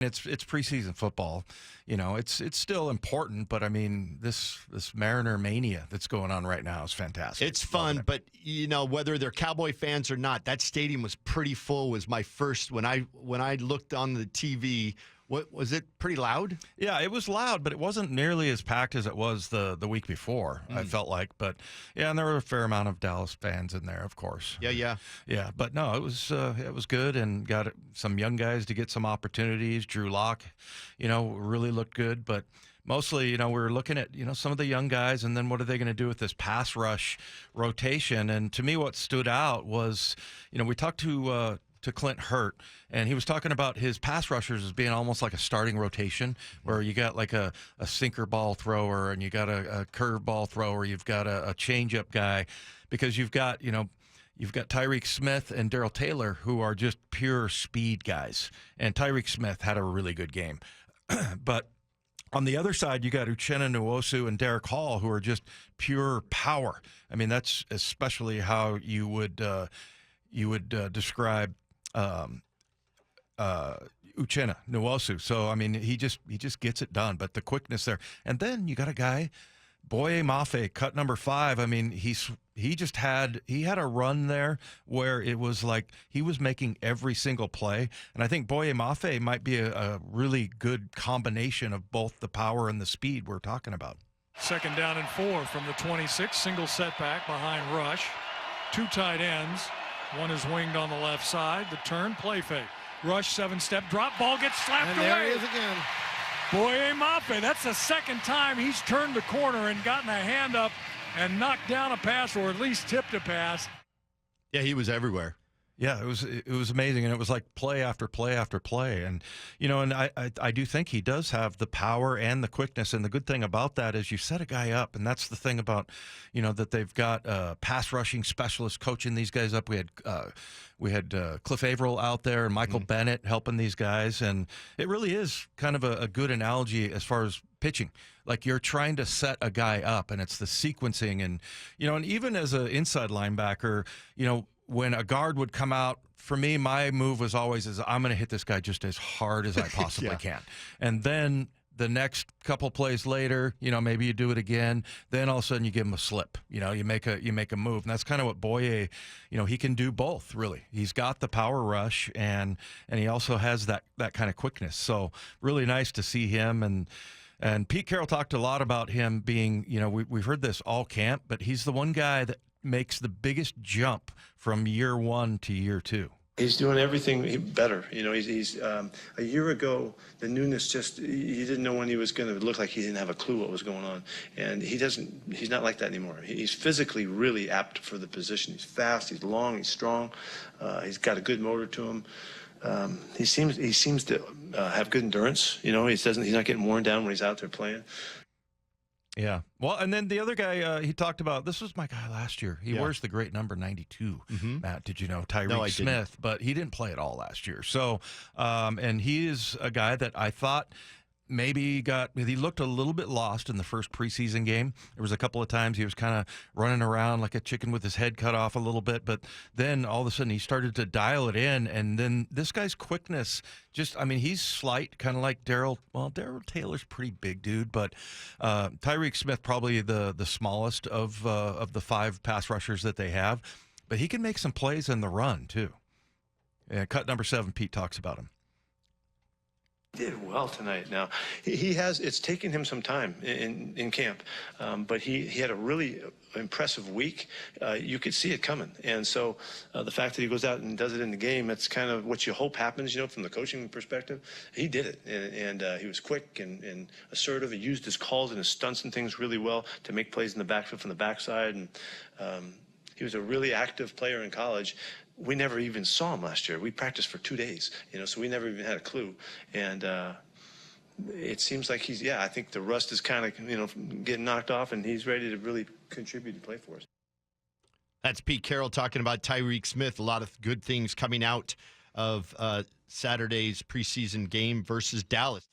It's preseason football, it's still important, but I mean this Mariner mania that's going on right now is fantastic. It's fun, but whether they're Cowboy fans or not, that stadium was pretty full. Was my first when I looked on the TV. What was it? Pretty loud? Yeah, it was loud, but it wasn't nearly as packed as it was the week before. I felt like, but yeah, and there were a fair amount of Dallas fans in there, of course. Yeah. But no, it was good, and got some young guys to get some opportunities. Drew Lock, really looked good, but mostly, we were looking at, some of the young guys, and then what are they going to do with this pass rush rotation? And to me, what stood out was, we talked to Clint Hurt, and he was talking about his pass rushers as being almost like a starting rotation, where you got like a sinker ball thrower, and you got a curve ball thrower, you've got a change-up guy, because you've got Tyreek Smith and Darrell Taylor, who are just pure speed guys, and Tyreek Smith had a really good game. But on the other side, you got Uchenna Nwosu and Derek Hall, who are just pure power. I mean, that's especially how you would describe Uchenna Nwosu. So I mean, he just gets it done. But the quickness there, and then you got a guy, Boye Mafe, cut number 5. I mean, he had a run there where it was like he was making every single play, and I think Boye Mafe might be a really good combination of both the power and the speed we're talking about. 2nd down and 4 from the 26. Single setback behind Rush. 2 tight ends. One is winged on the left side. The turn, play fake. Rush, 7-step drop. Ball gets slapped away. There he is again. Boye Mafe, that's the 2nd time he's turned the corner and gotten a hand up and knocked down a pass, or at least tipped a pass. Yeah, he was everywhere. Yeah, it was amazing, and it was like play after play after play, and and I do think he does have the power and the quickness, and the good thing about that is you set a guy up, and that's the thing about that they've got pass rushing specialists coaching these guys up. We had Cliff Averill out there and Michael Bennett helping these guys, and it really is kind of a good analogy as far as pitching. Like you're trying to set a guy up, and it's the sequencing, and and even as an inside linebacker, when a guard would come out, for me, my move was always I'm going to hit this guy just as hard as I possibly can. And then the next couple plays later, maybe you do it again. Then all of a sudden you give him a slip. You make a move, and that's kind of what Boye, he can do both. Really, he's got the power rush, and he also has that kind of quickness. So really nice to see him. And Pete Carroll talked a lot about him being, we've heard this all camp, but he's the one guy that makes the biggest jump from year 1 to year 2. He's doing everything better. He's a year ago, the newness he didn't know when he was going to look like he didn't have a clue what was going on. And he's not like that anymore. He's physically really apt for the position. He's fast, he's long, he's strong. He's got a good motor to him. He seems to have good endurance. He's not getting worn down when he's out there playing. Yeah. Well, and then the other guy he talked about, this was my guy last year. He wears the great number 92. Matt, did you know? Tyreek Smith, but he didn't play at all last year. So, and he is a guy that I thought maybe he looked a little bit lost in the first preseason game. There was a couple of times he was kind of running around like a chicken with his head cut off a little bit, but then all of a sudden he started to dial it in, and then this guy's quickness he's slight, kind of like Darrell. Well, Darrell Taylor's pretty big dude, but Tyreek Smith probably the smallest of the 5 pass rushers that they have, but he can make some plays in the run too. Yeah, cut number 7, Pete talks about him. He did well tonight. Now it's taken him some time in camp, but he had a really impressive week. You could see it coming, and so the fact that he goes out and does it in the game, that's kind of what you hope happens, from the coaching perspective. He did it, and he was quick and assertive. He used his calls and his stunts and things really well to make plays in the backfield from the backside, and he was a really active player in college. We never even saw him last year. We practiced for 2 days, so we never even had a clue. And it seems like I think the rust is kind of, getting knocked off, and he's ready to really contribute and play for us. That's Pete Carroll talking about Tyreek Smith. A lot of good things coming out of Saturday's preseason game versus Dallas.